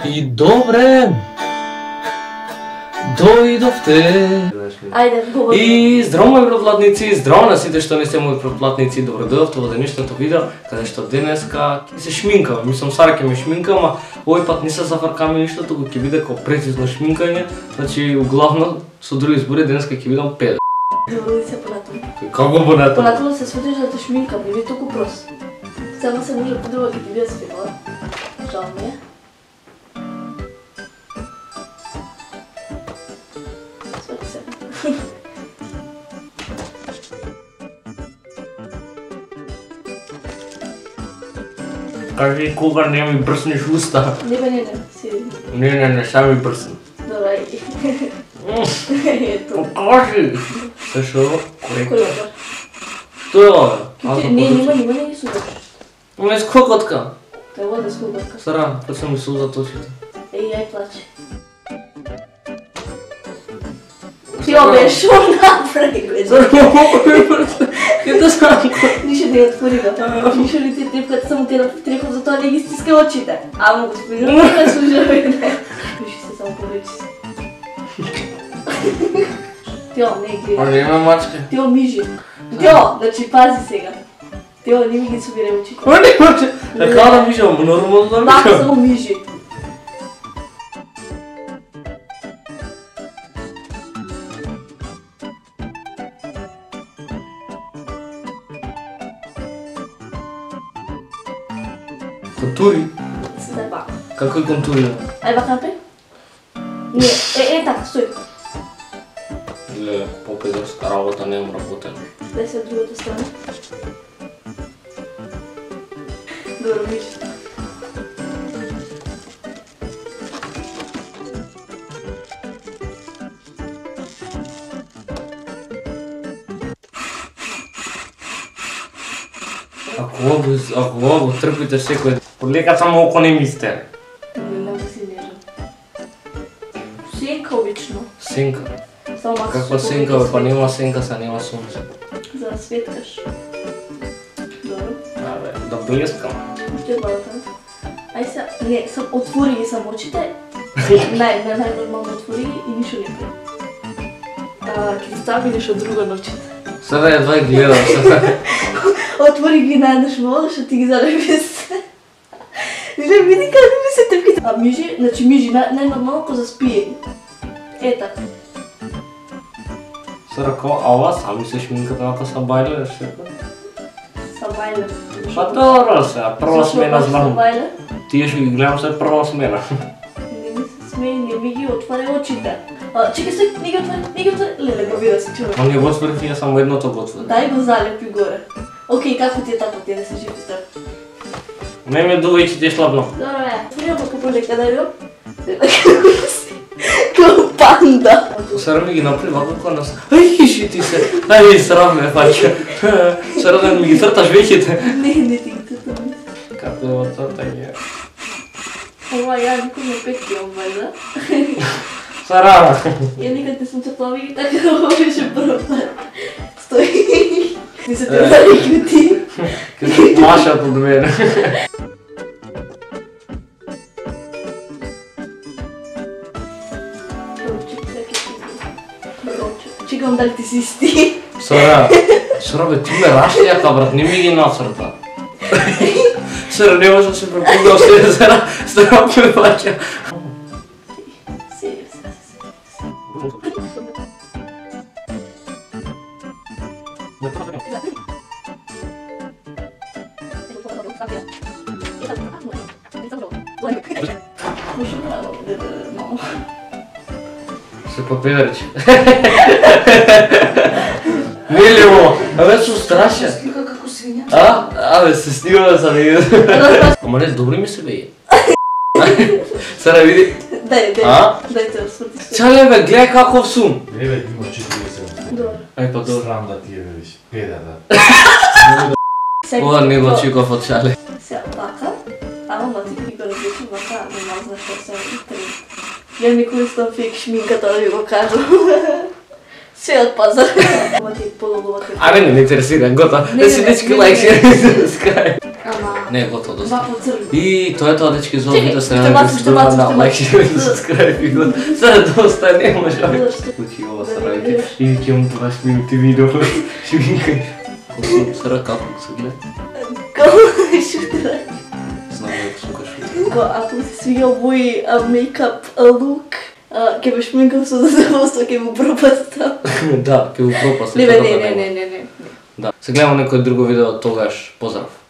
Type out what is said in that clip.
И добре, дојдовте. Ајде, говори. И здраво мои пратплатници, здраво на сите што не сте мои пратплатници, добро дојдовте во денешното видео, каде што денеска ќе се шминкаме. Мислам сара ќе ме шминкам, а овој пат не се зафркаме ништо, туку ќе биде како прецизно шминкање. Значи, углавно, со други збори, денеска ќе видам педер. Добро се понатаму. Како понатаму? Понатаму се сватиш да те шминкам, не би толку прост. Само се може подруга ќе ти биде свекла. Жал ми е. Свати се. Кажи кога не ми брснеш уста. Не, сиди. Не, сега ми брсни. Добро, ето. Покажи! Се шо? Кој е? Тоа е бе. Не ги судаш. Ме скокотка. Те вода скубатка. Сара, па се ми сузат очите. Ај плаче. Ти обе, шо направи, бе? Ето сам. Ништо не отвори го. Ништо ли ти трепката, само ти реков за тоа не ги стиска очите. Ама господин, не служа бе. Виши се, само повече се. Тео, не ги. А нема мачка. Тео мижи. Тео, значи пази сега. Тео, не ми ги собира очите. А не мачка. Така да мижам, нормално да Така мижам. само мижи. Контури? Се зајба. Какој контури? Ај бака напред. Не, така, стој. Леле, по-педерска работа немам работен. Дай се од другата страна. Добро, мижи. Ако ова го трпите секој, полека само око не ми сте. Не си нежен. Сенка обично. Сенка. Само малку Каква се сенка, повеќе бе, па свет. нема сенка, са нема сонце. За да светкаш. Добро. Абе, да блескам. Што главата? Ај се, не, сам отвори ги само очите. Најнормално отвори ги и ништо не прави. Ќе ти стави нешто друго на очите. Сега едва ги гледам, сега. Отвори ги наеднаш мало, што ти ги залеви се. Не види како ми се трепките. А мижи, значи мижи, најнормално ко заспие. Така. Сега како, ова сами се шминкат онака са бајле, што? Са бајле. Па добро сега, прва смена знам. Бајле? Тие што ги гледам се прва смена. Не ми се смеи, не ми ги отваря очите. Чекай, стој, не ги отваря. Леле, го вида си човек. Но не го отворих, ја само едното го отворих. Дај го залепи горе. Океј, како ти е тако ти е да се живи страх? Не ме дувајќи ти е слабно. Добро е. Отворија па полека да видам. Како панда. Сара ми ги направи вака кога нас. Ај, хиши ти се. Ај, срам ме фаќа. Сара да ми ги црташ веќите. Не ти ги цртам. Како е цртање? Ова ја никој не петки обвајда. Сара! Ја никад не сум цртала и така да ова беше прв пат. Стои. Не се те зарекли Ке се плашат од мене. Чекам дали ти си сти. Сара бе, ти ме рашлијака брат, не ми ги нацрта. Сара, не може да се препугнал се, Сара ме фаќа. Се попедарчи. Милево, абе су страшен. Слика како свиња. Абе се снимаме за него. Ама не, добри ми се беја. Сара види. Дај те осврти. Чале бе, гледај каков сум. Не бе, има 40. Добро. Ај па добро. Срам да ти е, бе, виж. Педа, да. Ова не го чекав од чале. Сега вака, ама ти го разбираш вака, не мазна што се интернет. Ја не користам фейк шминката да ви го кажам. Се од пазар. Ама ти е подолго вака. Аре, не ме интересира, готово. Да си дечки лайк, шер, subscribe. Ама... Не, готово, доста. Два по-црни. И тоа е тоа, дечки, за Чекай, видео се ще надам бацам, се ще добра бацам, на ще лайк бацам. и subscribe и го. Сега доста не може. Зашто? Учи ова се ради. И ќе имам 20 минути видео. Шминкај. Колку се рака, како се гледа? Како шутера? Знам дека сум кашутер. Ако се свига мој мейкап лук, ќе ме шминкам со задоволство, ќе му пропастам. Да, ќе го пропаси. Не. Да. Се гледаме некој друго видео, тогаш поздрав.